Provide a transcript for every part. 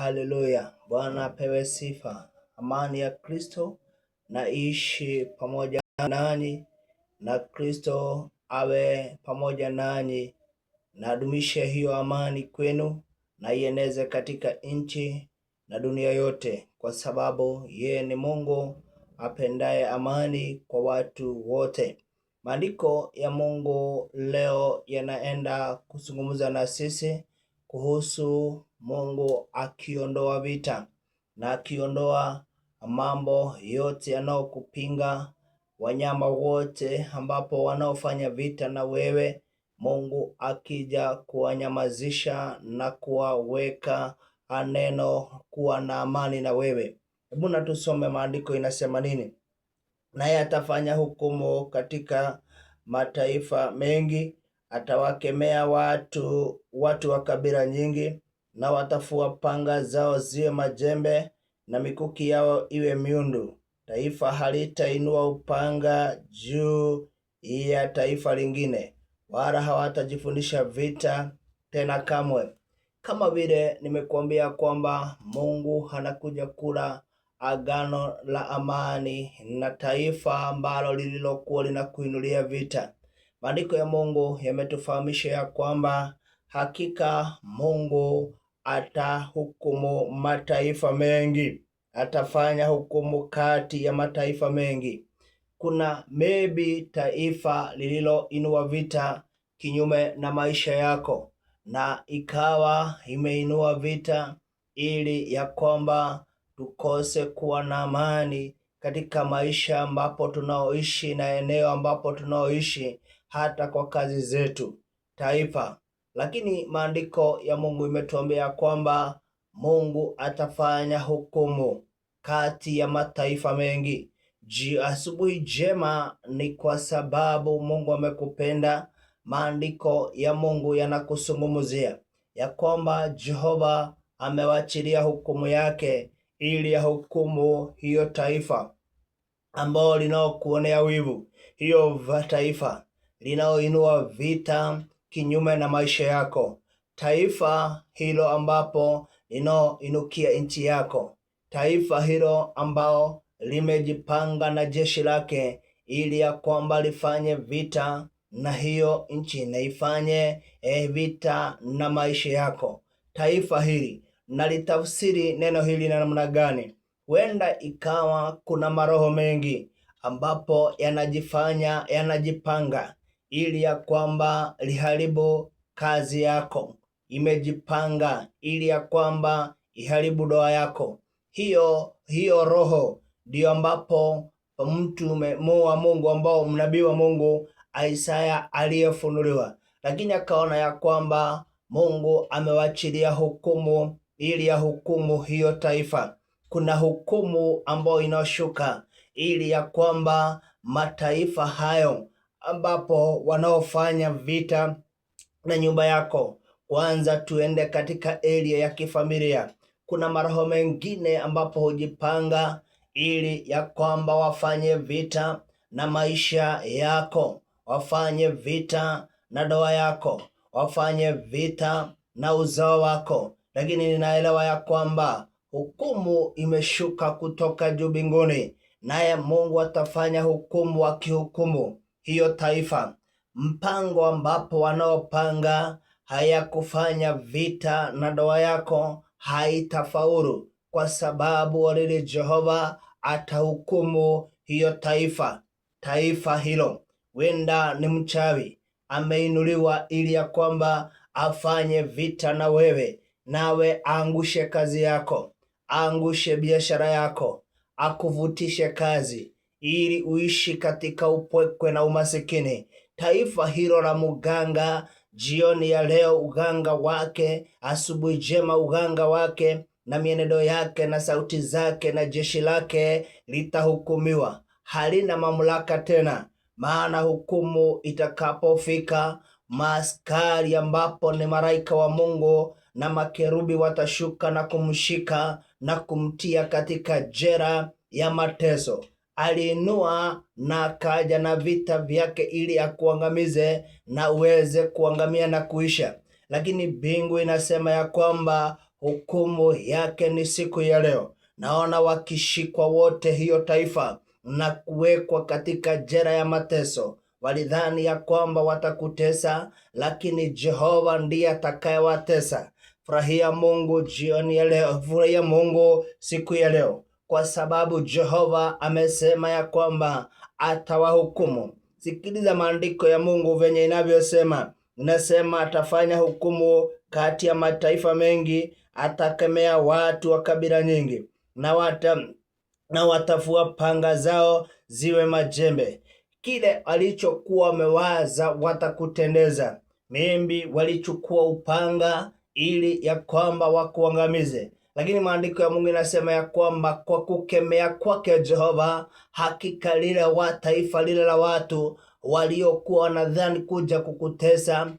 Haleluya. Bwana apewe sifa. Amani ya Kristo na ishi pamoja nanyi, na Kristo awe pamoja nanyi, na adumishe hiyo amani kwenu na ieneze katika nchi na dunia yote, kwa sababu yeye ni Mungu apendaye amani kwa watu wote. Maandiko ya Mungu leo yanaenda kuzungumza na sisi kuhusu Mungu akiondoa vita na akiondoa mambo yote yanayokupinga, wanyama wote ambapo wanaofanya vita na wewe, Mungu akija kuwanyamazisha na kuwaweka neno kuwa na amani na wewe. Hebu na tusome maandiko inasema nini? Naye atafanya hukumu katika mataifa mengi, atawakemea watu wa kabila nyingi, na watafua panga zao ziwe majembe na mikuki yao iwe miundu. Taifa halitainua upanga juu ya taifa lingine, wala hawatajifundisha vita tena kamwe. Kama vile nimekuambia kwamba Mungu anakuja kula agano la amani na taifa ambalo lililokuwa linakuinulia vita. Maandiko ya Mungu yametufahamisha ya kwamba hakika Mungu atahukumu mataifa mengi, atafanya hukumu kati ya mataifa mengi. Kuna maybe taifa lililoinua vita kinyume na maisha yako, na ikawa imeinua vita ili ya kwamba tukose kuwa na amani katika maisha ambapo tunaoishi na eneo ambapo tunaoishi, hata kwa kazi zetu taifa. Lakini maandiko ya Mungu imetuambia kwamba Mungu atafanya hukumu kati ya mataifa mengi. Asubuhi jema ni kwa sababu Mungu amekupenda. Maandiko ya Mungu yanakusungumuzia ya kwamba Jehova amewachilia hukumu yake ili ya hukumu hiyo taifa ambao linaokuonea wivu, hiyo taifa linaoinua vita kinyume na maisha yako, taifa hilo ambapo linaoinukia nchi yako, taifa hilo ambao limejipanga na jeshi lake ili ya kwamba lifanye vita na hiyo nchi na ifanye vita na maisha yako. Taifa hili nalitafsiri neno hili na namna gani? Huenda ikawa kuna maroho mengi ambapo yanajipanga ili ya kwamba liharibu kazi yako, imejipanga ili ya kwamba iharibu ndoa yako. Hiyo roho ndio ambapo mtume wa Mungu ambao mnabii wa Mungu Isaya aliyefunuliwa, lakini akaona ya kwamba Mungu amewachilia hukumu ili ya hukumu hiyo taifa. Kuna hukumu ambayo inashuka ili ya kwamba mataifa hayo ambapo wanaofanya vita na nyumba yako. Kwanza tuende katika area ya kifamilia. Kuna maroho mengine ambapo hujipanga ili ya kwamba wafanye vita na maisha yako, wafanye vita na ndoa yako, wafanye vita na uzao wako. Lakini ninaelewa ya kwamba hukumu imeshuka kutoka juu mbinguni, naye Mungu atafanya hukumu, akihukumu hiyo taifa. Mpango ambapo wanaopanga hayakufanya vita na ndoa yako haitafaulu, kwa sababu walili Jehova atahukumu hiyo taifa. Taifa hilo wenda ni mchawi ameinuliwa ili ya kwamba afanye vita na wewe, nawe angushe kazi yako, angushe biashara yako, akuvutishe kazi ili uishi katika upwekwe na umasikini. Taifa hilo la muganga jioni ya leo, uganga wake, asubuhi jema uganga wake na mienendo yake na sauti zake na jeshi lake litahukumiwa. Halina mamlaka tena, maana hukumu itakapofika, maaskari ambapo ni malaika wa Mungu na makerubi watashuka na kumshika na kumtia katika jela ya mateso. Aliinua na akaja na vita vyake ili akuangamize na uweze kuangamia na kuisha. Lakini mbingu inasema ya kwamba hukumu yake ni siku ya leo. Naona wakishikwa wote hiyo taifa na kuwekwa katika jela ya mateso. Walidhani ya kwamba watakutesa, lakini Jehova ndiye atakayewatesa. Furahia Mungu jioni ya leo, furahia Mungu siku ya leo, kwa sababu Jehova amesema ya kwamba atawahukumu. Sikiliza maandiko ya Mungu venye inavyosema. Inasema atafanya hukumu kati ya mataifa mengi, atakemea watu wa kabila nyingi, na watafua panga zao ziwe majembe. Kile walichokuwa wamewaza watakutendeza. Mimbi walichukua upanga ili ya kwamba wakuangamize, lakini maandiko ya Mungu inasema ya kwamba kwa kukemea kwake Jehova, hakika lile taifa lile la watu waliokuwa wanadhani kuja kukutesa,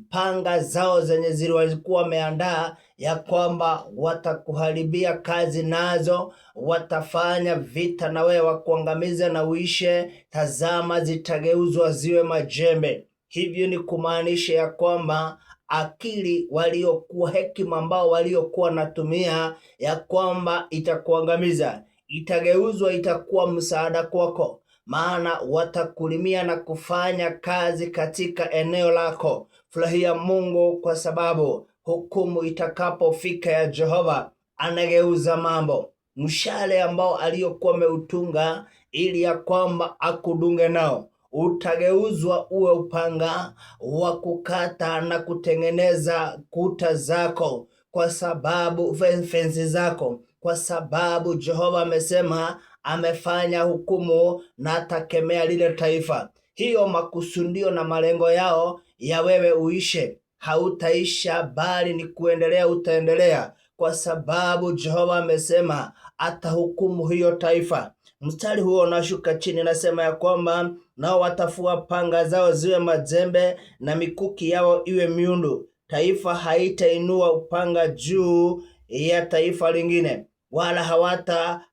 panga zao zenye walikuwa wameandaa ya kwamba watakuharibia kazi nazo, watafanya vita na wewe wakuangamiza na uishe, tazama zitageuzwa ziwe majembe. Hivyo ni kumaanisha ya kwamba akili waliokuwa, hekima ambao waliokuwa natumia ya kwamba itakuangamiza, itageuzwa itakuwa msaada kwako, maana watakulimia na kufanya kazi katika eneo lako. Furahia Mungu, kwa sababu hukumu itakapofika ya Jehova anageuza mambo. Mshale ambao aliyokuwa ameutunga ili ya kwamba akudunge nao, utageuzwa uwe upanga wa kukata na kutengeneza kuta zako, kwa sababu fensi zako, kwa sababu Jehova amesema amefanya hukumu na atakemea lile taifa. Hiyo makusudio na malengo yao ya wewe uishe, hautaisha bali ni kuendelea, utaendelea, kwa sababu Jehova amesema atahukumu hiyo taifa. Mstari huo unashuka chini, nasema ya kwamba nao watafua panga zao ziwe majembe na mikuki yao iwe miundu. Taifa haitainua upanga juu ya taifa lingine, wala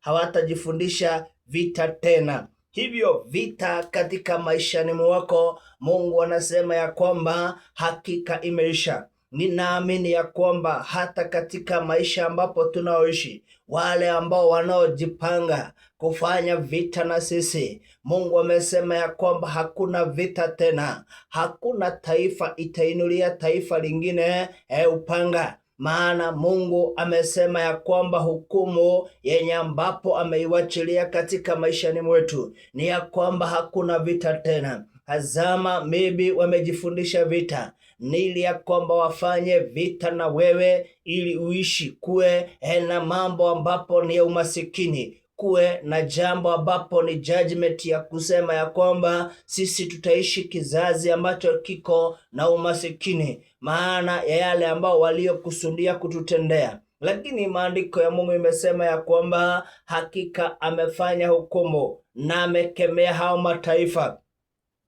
hawatajifundisha vita tena. Hivyo vita katika maishani mwako, Mungu anasema ya kwamba hakika imeisha. Ninaamini ya kwamba hata katika maisha ambapo tunaoishi, wale ambao wanaojipanga kufanya vita na sisi, Mungu amesema ya kwamba hakuna vita tena. Hakuna taifa itainulia taifa lingine upanga, maana Mungu amesema ya kwamba hukumu yenye ambapo ameiwachilia katika maishani mwetu ni ya kwamba hakuna vita tena. Hazama maybe wamejifundisha vita, ni ili ya kwamba wafanye vita na wewe ili uishi, kuwe na mambo ambapo ni ya umasikini, kuwe na jambo ambapo ni judgment ya kusema ya kwamba sisi tutaishi kizazi ambacho kiko na umasikini, maana ya yale ambao waliokusudia kututendea. Lakini maandiko ya Mungu imesema ya kwamba hakika amefanya hukumu na amekemea hao mataifa,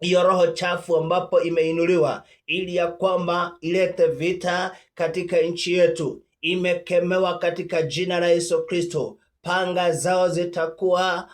hiyo roho chafu ambapo imeinuliwa ili ya kwamba ilete vita katika nchi yetu, imekemewa katika jina la Yesu Kristo. Panga zao zitakuwa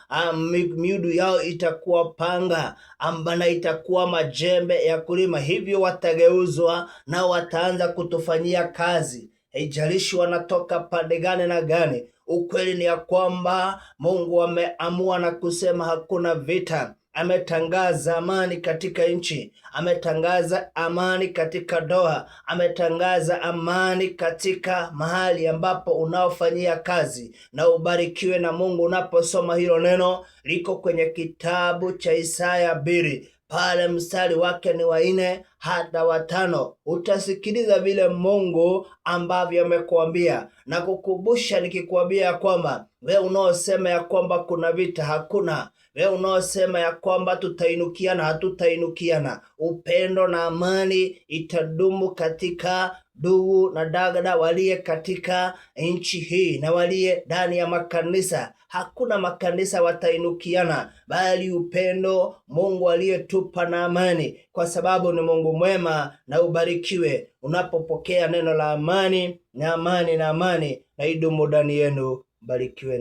miudu yao itakuwa panga ambana itakuwa majembe ya kulima. Hivyo watageuzwa na wataanza kutufanyia kazi, haijalishi wanatoka pande gani na gani. Ukweli ni ya kwamba Mungu ameamua na kusema hakuna vita. Ametangaza amani katika nchi, ametangaza amani katika doa, ametangaza amani katika mahali ambapo unaofanyia kazi. Na ubarikiwe na Mungu unaposoma hilo neno, liko kwenye kitabu cha Isaya 2 pale mstari wake ni wa 4 hadi wa 5. Utasikiliza vile Mungu ambavyo amekuambia na kukumbusha, nikikwambia kwamba wewe unaosema ya kwamba kuna vita, hakuna. Wewe unaosema ya kwamba tutainukiana, hatutainukiana. Upendo na amani itadumu katika ndugu na dada waliye katika nchi hii na waliye ndani ya makanisa. Hakuna makanisa watainukiana, bali upendo Mungu aliyetupa na amani, kwa sababu ni Mungu mwema. Na ubarikiwe unapopokea neno la amani na amani na amani na idumu ndani yenu. Barikiwe.